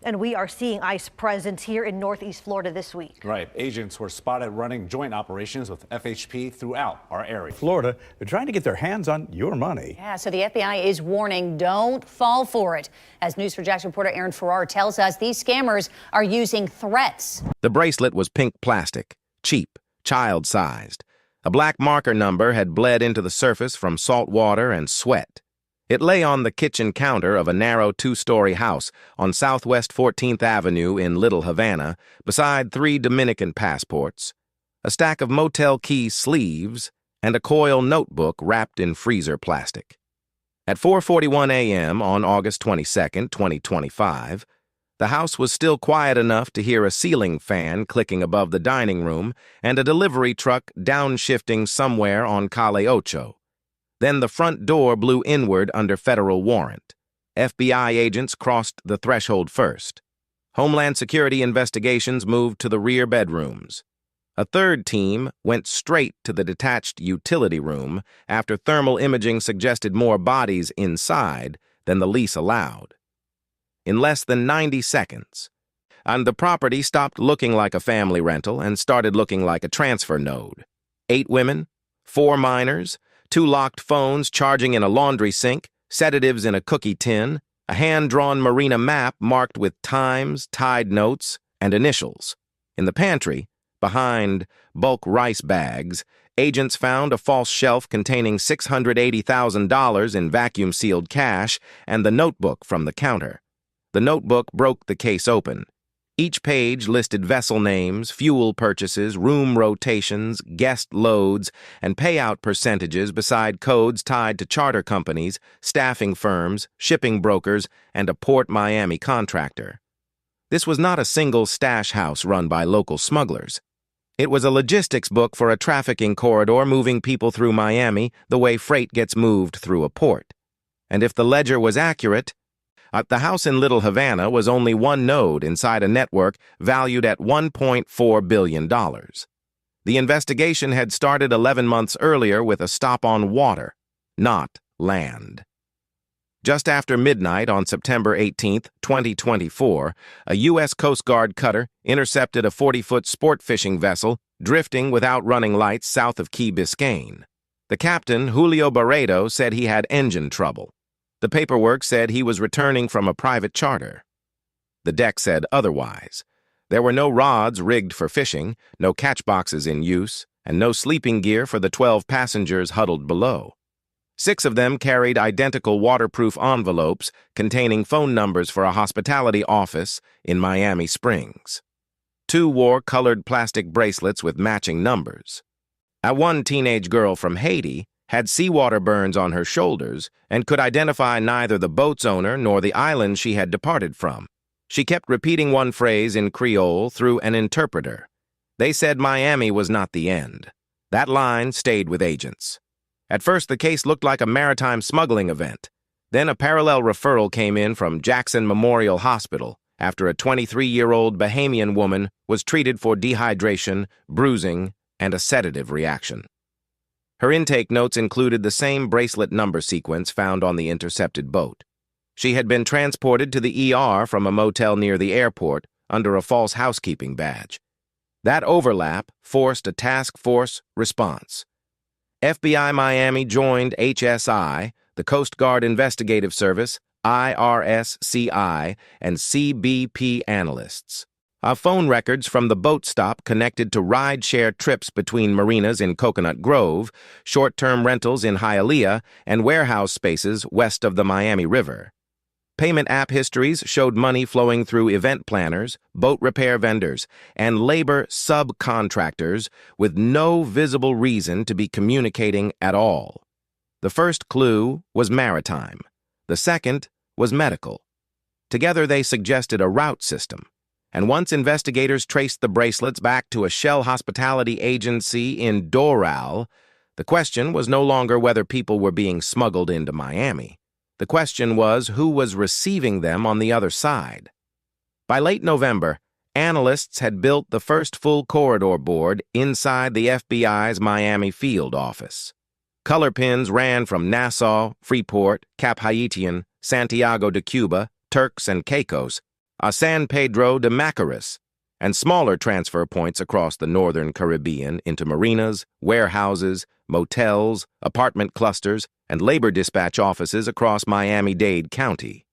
And we are seeing ICE presence here in Northeast Florida this week. Right. Agents were spotted running joint operations with FHP throughout our area. Florida, they're trying to get their hands on your money. Yeah, so the FBI is warning, don't fall for it. As News 4 Jax reporter Aaron Farrar tells us, these scammers are using threats. The bracelet was pink plastic, cheap, child-sized. A black marker number had bled into the surface from salt water and sweat. It lay on the kitchen counter of a narrow two-story house on Southwest 14th Avenue in Little Havana, beside 3 Dominican passports, a stack of motel key sleeves, and a coil notebook wrapped in freezer plastic. At 4:41 a.m. on August 22, 2025, the house was still quiet enough to hear a ceiling fan clicking above the dining room and a delivery truck downshifting somewhere on Calle Ocho. Then the front door blew inward under federal warrant. FBI agents crossed the threshold first. Homeland Security Investigations moved to the rear bedrooms. A third team went straight to the detached utility room after thermal imaging suggested more bodies inside than the lease allowed. In less than 90 seconds, and the property stopped looking like a family rental and started looking like a transfer node. 8 women, 4 minors, 2 locked phones charging in a laundry sink, sedatives in a cookie tin, a hand-drawn marina map marked with times, tide notes, and initials. In the pantry, behind bulk rice bags, agents found a false shelf containing $680,000 in vacuum-sealed cash and the notebook from the counter. The notebook broke the case open. Each page listed vessel names, fuel purchases, room rotations, guest loads, and payout percentages beside codes tied to charter companies, staffing firms, shipping brokers, and a Port Miami contractor. This was not a single stash house run by local smugglers. It was a logistics book for a trafficking corridor moving people through Miami the way freight gets moved through a port. And if the ledger was accurate, the house in Little Havana was only one node inside a network valued at $1.4 billion. The investigation had started 11 months earlier with a stop on water, not land. Just after midnight on September 18, 2024, a U.S. Coast Guard cutter intercepted a 40-foot sport fishing vessel drifting without running lights south of Key Biscayne. The captain, Julio Barredo, said he had engine trouble. The paperwork said he was returning from a private charter. The deck said otherwise. There were no rods rigged for fishing, no catch boxes in use, and no sleeping gear for the 12 passengers huddled below. 6 of them carried identical waterproof envelopes containing phone numbers for a hospitality office in Miami Springs. 2 wore colored plastic bracelets with matching numbers. One teenage girl from Haiti had seawater burns on her shoulders and could identify neither the boat's owner nor the island she had departed from. She kept repeating one phrase in Creole through an interpreter. They said Miami was not the end. That line stayed with agents. At first, the case looked like a maritime smuggling event. Then a parallel referral came in from Jackson Memorial Hospital after a 23-year-old Bahamian woman was treated for dehydration, bruising, and a sedative reaction. Her intake notes included the same bracelet number sequence found on the intercepted boat. She had been transported to the ER from a motel near the airport under a false housekeeping badge. That overlap forced a task force response. FBI Miami joined HSI, the Coast Guard Investigative Service, IRSCI, and CBP analysts. Phone records from the boat stop connected to ride-share trips between marinas in Coconut Grove, short-term rentals in Hialeah, and warehouse spaces west of the Miami River. Payment app histories showed money flowing through event planners, boat repair vendors, and labor subcontractors with no visible reason to be communicating at all. The first clue was maritime. The second was medical. Together they suggested a route system. And once investigators traced the bracelets back to a Shell hospitality agency in Doral, the question was no longer whether people were being smuggled into Miami. The question was who was receiving them on the other side. By late November, analysts had built the first full corridor board inside the FBI's Miami field office. Color pins ran from Nassau, Freeport, Cap Haitian, Santiago de Cuba, Turks and Caicos, a San Pedro de Macorís, and smaller transfer points across the northern Caribbean into marinas, warehouses, motels, apartment clusters, and labor dispatch offices across Miami-Dade County.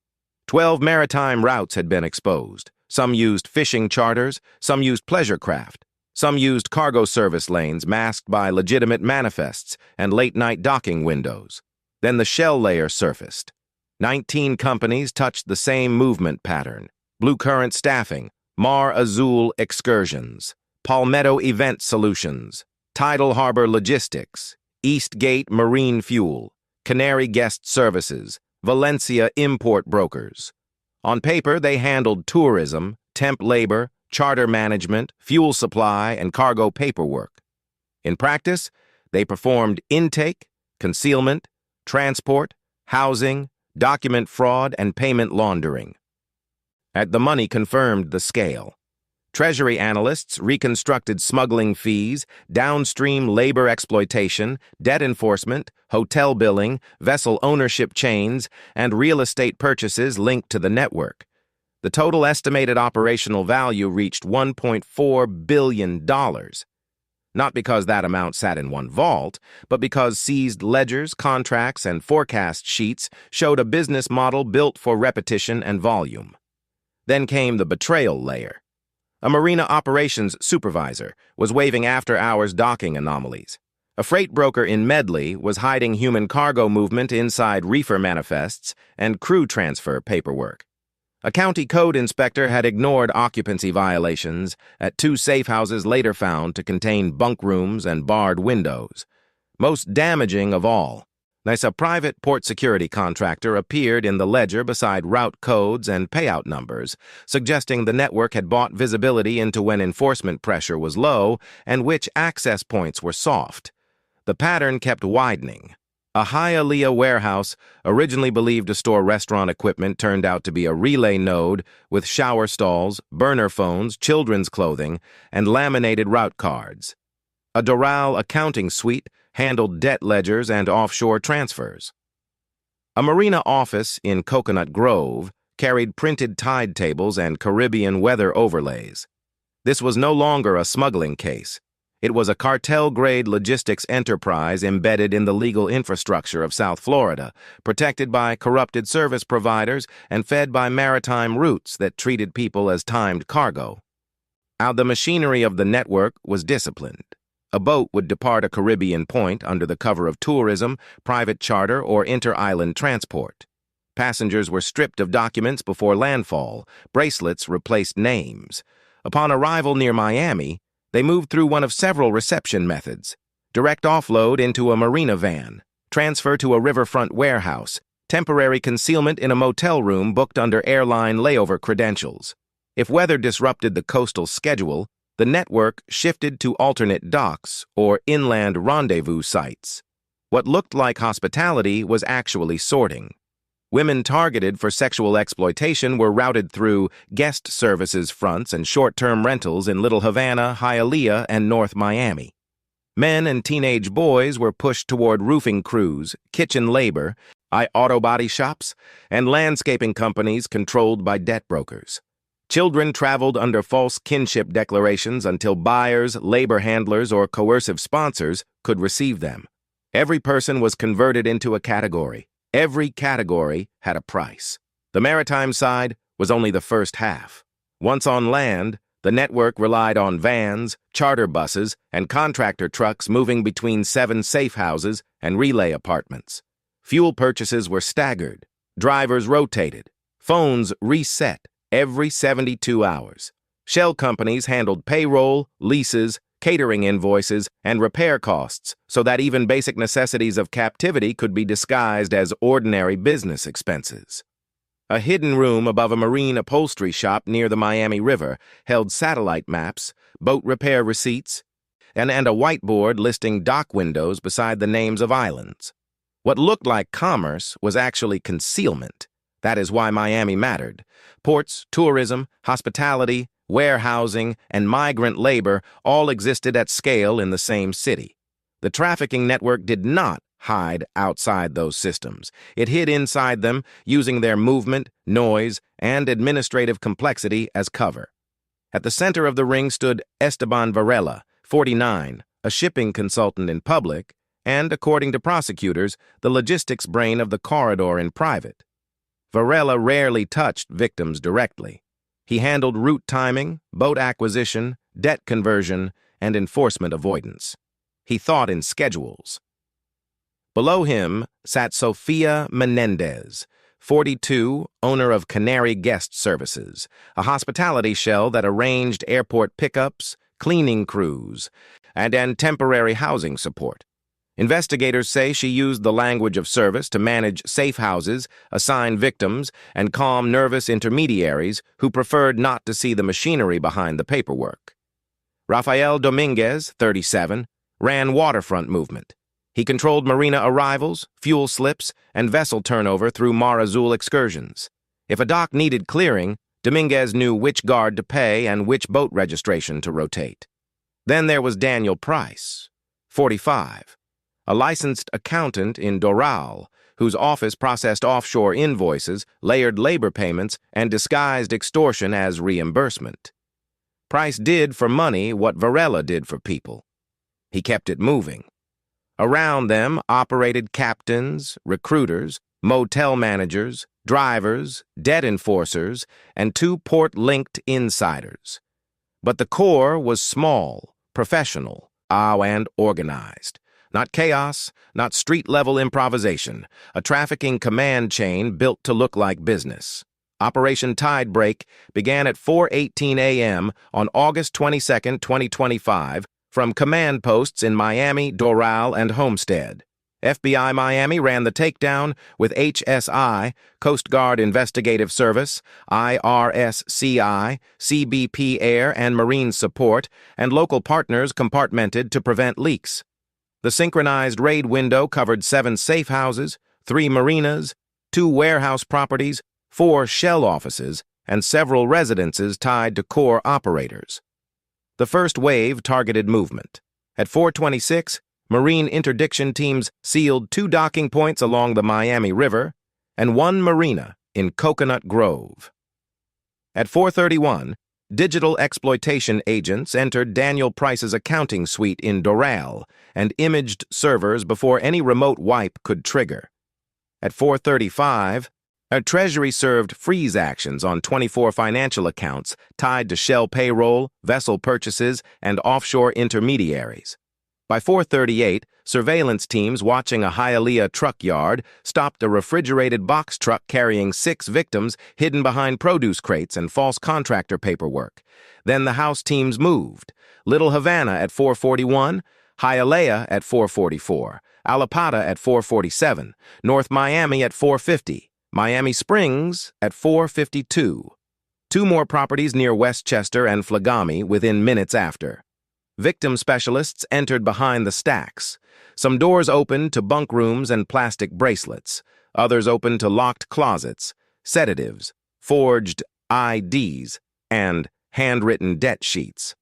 12 maritime routes had been exposed. Some used fishing charters, some used pleasure craft, some used cargo service lanes masked by legitimate manifests and late-night docking windows. Then the shell layer surfaced. 19 companies touched the same movement pattern: Blue Current Staffing, Mar Azul Excursions, Palmetto Event Solutions, Tidal Harbor Logistics, Eastgate Marine Fuel, Canary Guest Services, Valencia Import Brokers. On paper, they handled tourism, temp labor, charter management, fuel supply, and cargo paperwork. In practice, they performed intake, concealment, transport, housing, document fraud, and payment laundering. The money confirmed the scale. Treasury analysts reconstructed smuggling fees, downstream labor exploitation, debt enforcement, hotel billing, vessel ownership chains, and real estate purchases linked to the network. The total estimated operational value reached $1.4 billion. Not because that amount sat in one vault, but because seized ledgers, contracts, and forecast sheets showed a business model built for repetition and volume. Then came the betrayal layer. A marina operations supervisor was waiving after-hours docking anomalies. A freight broker in Medley was hiding human cargo movement inside reefer manifests and crew transfer paperwork. A county code inspector had ignored occupancy violations at 2 safe houses later found to contain bunk rooms and barred windows. Most damaging of all, a private port security contractor appeared in the ledger beside route codes and payout numbers, suggesting the network had bought visibility into when enforcement pressure was low and which access points were soft. The pattern kept widening. A Hialeah warehouse, originally believed to store restaurant equipment, turned out to be a relay node with shower stalls, burner phones, children's clothing, and laminated route cards. A Doral accounting suite handled debt ledgers and offshore transfers. A marina office in Coconut Grove carried printed tide tables and Caribbean weather overlays. This was no longer a smuggling case. It was a cartel-grade logistics enterprise embedded in the legal infrastructure of South Florida, protected by corrupted service providers and fed by maritime routes that treated people as timed cargo. The machinery of the network was disciplined. A boat would depart a Caribbean point under the cover of tourism, private charter, or inter-island transport. Passengers were stripped of documents before landfall. Bracelets replaced names. Upon arrival near Miami, they moved through one of several reception methods: direct offload into a marina van, transfer to a riverfront warehouse, temporary concealment in a motel room booked under airline layover credentials. If weather disrupted the coastal schedule, the network shifted to alternate docks or inland rendezvous sites. What looked like hospitality was actually sorting. Women targeted for sexual exploitation were routed through guest services fronts and short-term rentals in Little Havana, Hialeah, and North Miami. Men and teenage boys were pushed toward roofing crews, kitchen labor, auto body shops, and landscaping companies controlled by debt brokers. Children traveled under false kinship declarations until buyers, labor handlers, or coercive sponsors could receive them. Every person was converted into a category. Every category had a price. The maritime side was only the first half. Once on land, the network relied on vans, charter buses, and contractor trucks moving between 7 safe houses and relay apartments. Fuel purchases were staggered. Drivers rotated. Phones reset every 72 hours. Shell companies handled payroll, leases, catering invoices, and repair costs so that even basic necessities of captivity could be disguised as ordinary business expenses. A hidden room above a marine upholstery shop near the Miami River held satellite maps, boat repair receipts, and a whiteboard listing dock windows beside the names of islands. What looked like commerce was actually concealment. That is why Miami mattered. Ports, tourism, hospitality, warehousing, and migrant labor all existed at scale in the same city. The trafficking network did not hide outside those systems. It hid inside them, using their movement, noise, and administrative complexity as cover. At the center of the ring stood Esteban Varela, 49, a shipping consultant in public, and, according to prosecutors, the logistics brain of the corridor in private. Varela rarely touched victims directly. He handled route timing, boat acquisition, debt conversion, and enforcement avoidance. He thought in schedules. Below him sat Sofia Menendez, 42, owner of Canary Guest Services, a hospitality shell that arranged airport pickups, cleaning crews, and temporary housing support. Investigators say she used the language of service to manage safe houses, assign victims, and calm nervous intermediaries who preferred not to see the machinery behind the paperwork. Rafael Dominguez, 37, ran waterfront movement. He controlled marina arrivals, fuel slips, and vessel turnover through Mar Azul excursions. If a dock needed clearing, Dominguez knew which guard to pay and which boat registration to rotate. Then there was Daniel Price, 45, a licensed accountant in Doral, whose office processed offshore invoices, layered labor payments, and disguised extortion as reimbursement. Price did for money what Varela did for people. He kept it moving. Around them operated captains, recruiters, motel managers, drivers, debt enforcers, and 2 port-linked insiders. But the core was small, professional, and organized. Not chaos, not street-level improvisation, a trafficking command chain built to look like business. Operation Tidebreak began at 4:18 a.m. on August 22, 2025, from command posts in Miami, Doral, and Homestead. FBI Miami ran the takedown with HSI, Coast Guard Investigative Service, IRSCI, CBP Air and Marine Support, and local partners compartmented to prevent leaks. The synchronized raid window covered 7 safe houses, 3 marinas, 2 warehouse properties, 4 shell offices, and several residences tied to core operators. The first wave targeted movement. At 4:26, Marine interdiction teams sealed 2 docking points along the Miami River and 1 marina in Coconut Grove. At 4:31, digital exploitation agents entered Daniel Price's accounting suite in Doral and imaged servers before any remote wipe could trigger. At 4:35, a Treasury served freeze actions on 24 financial accounts tied to Shell payroll, vessel purchases, and offshore intermediaries. By 4:38, surveillance teams watching a Hialeah truck yard stopped a refrigerated box truck carrying 6 victims hidden behind produce crates and false contractor paperwork. Then the house teams moved. Little Havana at 4:41, Hialeah at 4:44, Alapata at 4:47, North Miami at 4:50, Miami Springs at 4:52. 2 more properties near Westchester and Flagami within minutes after. Victim specialists entered behind the stacks. Some doors opened to bunk rooms and plastic bracelets. Others opened to locked closets, sedatives, forged IDs, and handwritten debt sheets.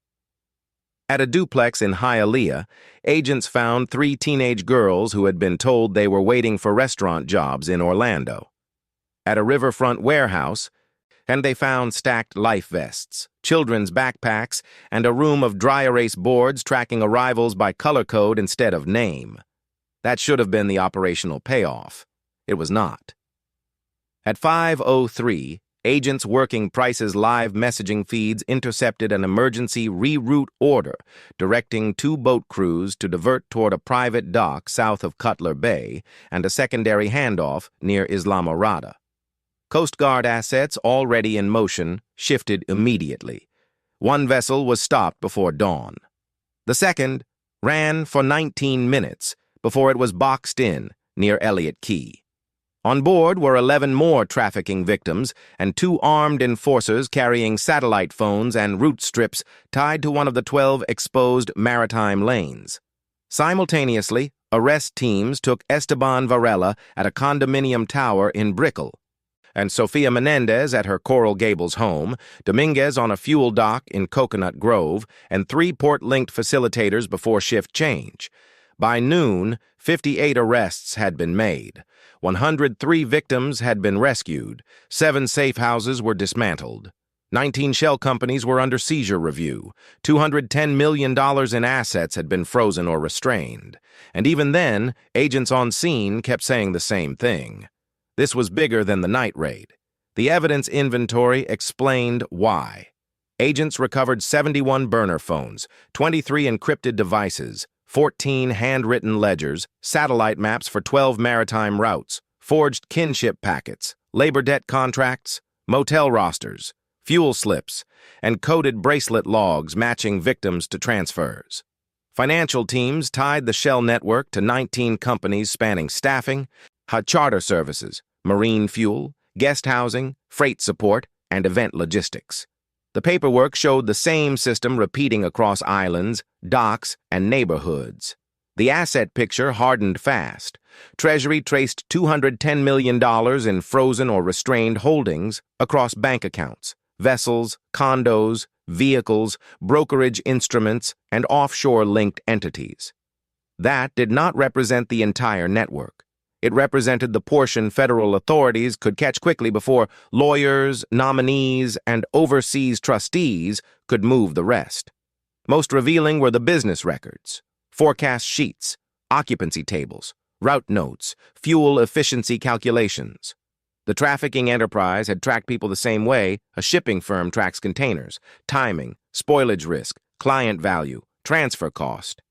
At a duplex in Hialeah, agents found 3 teenage girls who had been told they were waiting for restaurant jobs in Orlando. At a riverfront warehouse, and they found stacked life vests, children's backpacks, and a room of dry erase boards tracking arrivals by color code instead of name. That should have been the operational payoff. It was not. At 5:03, agents working Price's live messaging feeds intercepted an emergency reroute order directing 2 boat crews to divert toward a private dock south of Cutler Bay and a secondary handoff near Islamorada. Coast Guard assets already in motion shifted immediately. 1 vessel was stopped before dawn. The second ran for 19 minutes before it was boxed in near Elliott Key. On board were 11 more trafficking victims and 2 armed enforcers carrying satellite phones and route strips tied to one of the 12 exposed maritime lanes. Simultaneously, arrest teams took Esteban Varela at a condominium tower in Brickell, and Sofia Menendez at her Coral Gables home, Dominguez on a fuel dock in Coconut Grove, and 3 port-linked facilitators before shift change. By noon, 58 arrests had been made. 103 victims had been rescued. 7 safe houses were dismantled. 19 shell companies were under seizure review. $210 million in assets had been frozen or restrained. And even then, agents on scene kept saying the same thing. This was bigger than the night raid. The evidence inventory explained why. Agents recovered 71 burner phones, 23 encrypted devices, 14 handwritten ledgers, satellite maps for 12 maritime routes, forged kinship packets, labor debt contracts, motel rosters, fuel slips, and coded bracelet logs matching victims to transfers. Financial teams tied the shell network to 19 companies spanning staffing, charter services, marine fuel, guest housing, freight support, and event logistics. The paperwork showed the same system repeating across islands, docks, and neighborhoods. The asset picture hardened fast. Treasury traced $210 million in frozen or restrained holdings across bank accounts, vessels, condos, vehicles, brokerage instruments, and offshore-linked entities. That did not represent the entire network. It represented the portion federal authorities could catch quickly before lawyers, nominees, and overseas trustees could move the rest. Most revealing were the business records, forecast sheets, occupancy tables, route notes, fuel efficiency calculations. The trafficking enterprise had tracked people the same way a shipping firm tracks containers: timing, spoilage risk, client value, transfer cost.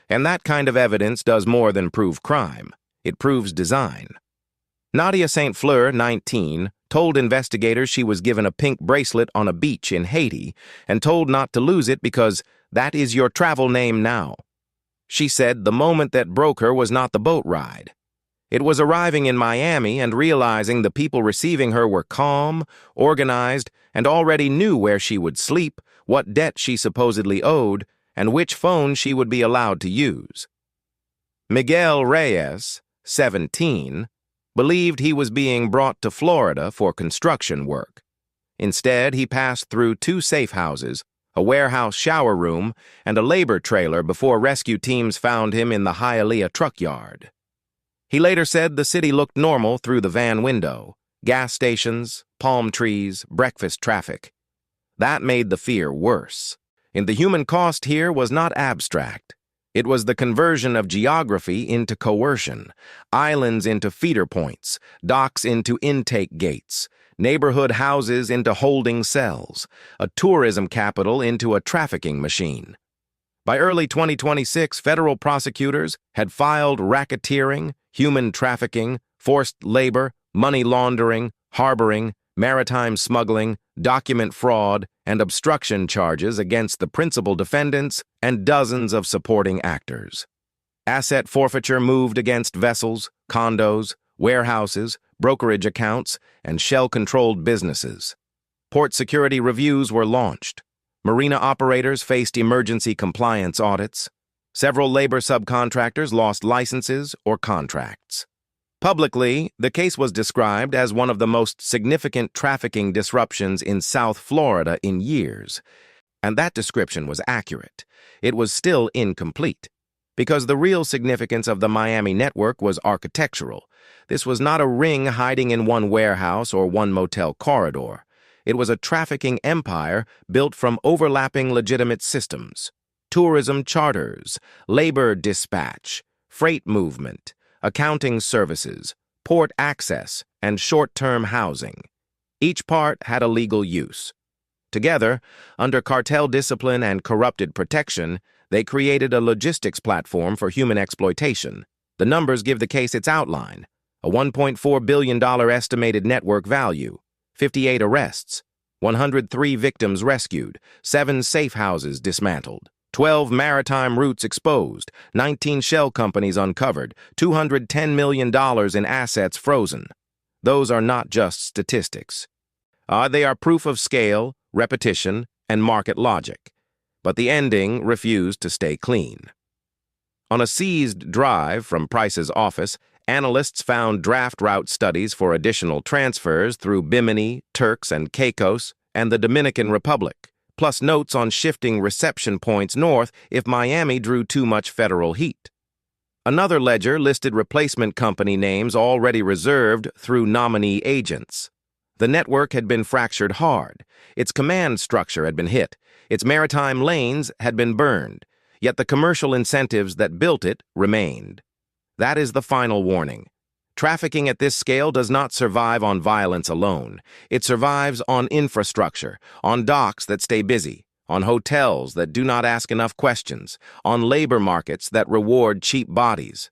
And that kind of evidence does more than prove crime. It proves design. Nadia St. Fleur, 19, told investigators she was given a pink bracelet on a beach in Haiti and told not to lose it because that is your travel name now. She said the moment that broke her was not the boat ride. It was arriving in Miami and realizing the people receiving her were calm, organized, and already knew where she would sleep, what debt she supposedly owed, and which phone she would be allowed to use. Miguel Reyes, 17, believed he was being brought to Florida for construction work. Instead, he passed through 2 safe houses, a warehouse shower room, and a labor trailer before rescue teams found him in the Hialeah truck yard. He later said the city looked normal through the van window: gas stations, palm trees, breakfast traffic. That made the fear worse. And the human cost here was not abstract. It was the conversion of geography into coercion, islands into feeder points, docks into intake gates, neighborhood houses into holding cells, a tourism capital into a trafficking machine. By early 2026, federal prosecutors had filed racketeering, human trafficking, forced labor, money laundering, harboring, maritime smuggling, document fraud, and obstruction charges against the principal defendants and dozens of supporting actors. Asset forfeiture moved against vessels, condos, warehouses, brokerage accounts, and shell-controlled businesses. Port security reviews were launched. Marina operators faced emergency compliance audits. Several labor subcontractors lost licenses or contracts. Publicly, the case was described as one of the most significant trafficking disruptions in South Florida in years. And that description was accurate. It was still incomplete, because the real significance of the Miami network was architectural. This was not a ring hiding in one warehouse or one motel corridor. It was a trafficking empire built from overlapping legitimate systems: tourism charters, labor dispatch, freight movement, accounting services, port access, and short-term housing. Each part had a legal use. Together, under cartel discipline and corrupted protection, they created a logistics platform for human exploitation. The numbers give the case its outline: a $1.4 billion estimated network value, 58 arrests, 103 victims rescued, 7 safe houses dismantled, 12 maritime routes exposed, 19 shell companies uncovered, $210 million in assets frozen. Those are not just statistics. They are proof of scale, repetition, and market logic. But the ending refused to stay clean. On a seized drive from Price's office, analysts found draft route studies for additional transfers through Bimini, Turks and Caicos, and the Dominican Republic, plus notes on shifting reception points north if Miami drew too much federal heat. Another ledger listed replacement company names already reserved through nominee agents. The network had been fractured hard. Its command structure had been hit. Its maritime lanes had been burned. Yet the commercial incentives that built it remained. That is the final warning. Trafficking at this scale does not survive on violence alone. It survives on infrastructure, on docks that stay busy, on hotels that do not ask enough questions, on labor markets that reward cheap bodies,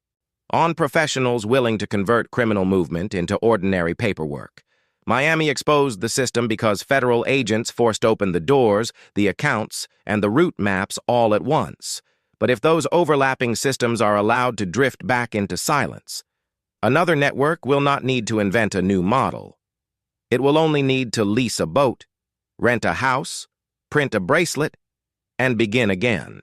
on professionals willing to convert criminal movement into ordinary paperwork. Miami exposed the system because federal agents forced open the doors, the accounts, and the route maps all at once. But if those overlapping systems are allowed to drift back into silence, another network will not need to invent a new model. It will only need to lease a boat, rent a house, print a bracelet, and begin again.